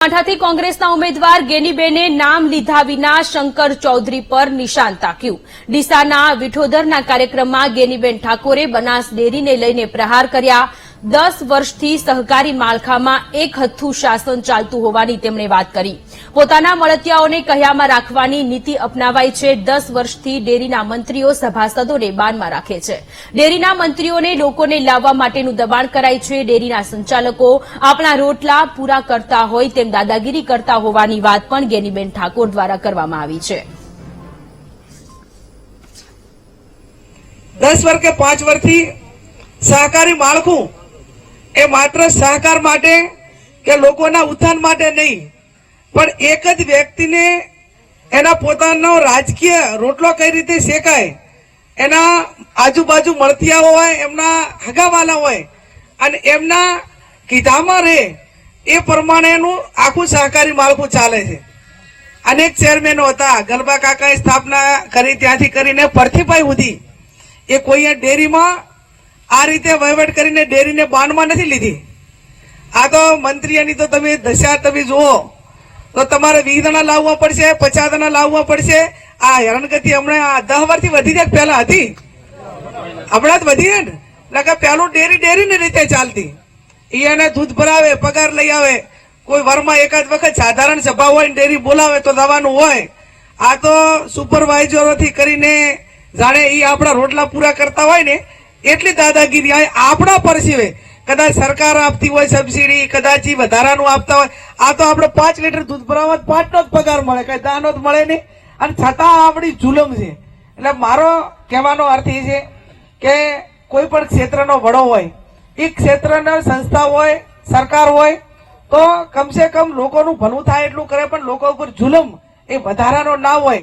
બનાસકાંઠાથી કોંગ્રેસના ઉમેદવાર ગેનીબેને નામ લીધા વિના શંકર ચૌધરી પર નિશાન તાક્યું। ડીસાના વિઠોદરના કાર્યક્રમમાં ગેનીબેન ઠાકોરે બનાસ ડેરીને લઈને પ્રહાર કર્યા। 10 વર્ષથી સહકારી માળખામાં એક હથ્થું શાસન ચાલતું હોવાની તેમણે વાત કરી। પોતાના મળતિયાઓને કહ્યામાં રાખવાની નીતિ અપનાવાઈ છે। 10 વર્ષથી ડેરીના મંત્રીઓ સભાસદોને બાનમાં રાખે છે। ડેરીના મંત્રીઓને લોકોને લાવવા માટેનું દબાણ કરાય છે। ડેરીના સંચાલકો આપણા રોટલા પૂરા કરતા હોય તેમ દાદાગીરી કરતા હોવાની વાત પણ ગેનીબેન ઠાકોર દ્વારા કરવામાં આવી છે। 10 વર્ષ કે 5 વર્ષથી સહકારી માળખું એ માત્ર સહકાર માટે કે લોકોના ઉત્થાન માટે નહીં, પણ એક જ વ્યક્તિને એના પોતાનો રાજકીય રોટલો કઈ રીતે શેકાય, એના આજુબાજુ મળતિયાઓ હોય, એમના હગાવાલા હોય અને એમના કીધામાં રહે એ પ્રમાણેનું આખું સહકારી માળખું ચાલે છે। અનેક ચેરમેનો હતા, ગલબા કાકાએ સ્થાપના કરી ત્યાંથી કરીને પરથીભાઈ સુધી એ કોઈ ડેરીમાં આ રીતે વહીવટ કરીને ડેરીને બાનમાં નથી લીધી। આ તો મંત્રીઓની તો તમે દશા તમે જુઓ તો તમારે 20 જણા લાવવા પડશે, 50 જણા લાવવા પડશે। આ હેરાનગતિ હમણાં 10 વર્ષથી વધી જાય, પહેલા હતી, હમણાં જ વધી ને, એટલે પેલું ડેરીની રીતે ચાલતી। એને દૂધ ભરાવે, પગાર લઈ આવે, કોઈ વારમાં એકાદ વખત સાધારણ સભા હોય, ડેરી બોલાવે તો જવાનું હોય। આ તો સુપરવાઇઝરોથી કરીને જાણે એ આપણા રોટલા પૂરા કરતા હોય ને એટલી દાદાગીરી આપણા પરસીવે। કદાચ સરકાર આપતી હોય સબસિડી, કદાચ વધારાનું આપતા હોય। આ તો આપણે 5 લીટર દૂધ ભરાવવા 5 નો જ પગાર મળે, કઈ દાનો જ મળે નહીં, અને છતાં આપણી જુલમ છે। એટલે મારો કહેવાનો અર્થ એ છે કે કોઈ પણ ક્ષેત્રનો વડો હોય, એ ક્ષેત્રના સંસ્થા હોય, સરકાર હોય તો કમસે કમ લોકોનું ભલું થાય એટલું કરે, પણ લોકો ઉપર જુલમ એ વધારાનો ના હોય।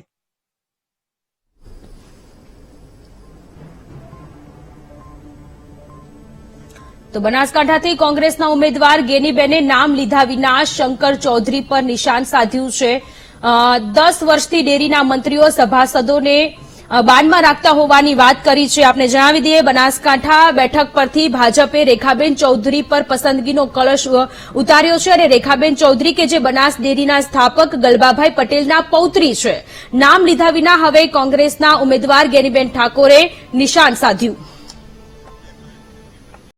તો બનાસકાંઠાથી કોંગ્રેસના ઉમેદવાર ગેનીબેને નામ લીધા વિના શંકર ચૌધરી પર નિશાન સાધ્યું છે। 10 વર્ષથી ડેરીના મંત્રીઓ સભાસદોને બાનમાં રાખતા હોવાની વાત કરી છે। આપને જણાવી દઈએ, બનાસકાંઠા બેઠક પરથી ભાજપે રેખાબેન ચૌધરી પર પસંદગીનો કળશ ઉતાર્યો છે, અને રેખાબેન ચૌધરી કે જે બનાસ ડેરીના સ્થાપક ગલબાભાઈ પટેલના પૌત્રી છે, નામ લીધા વિના હવે કોંગ્રેસના ઉમેદવાર ગેનીબેન ઠાકોરે નિશાન સાધ્યું।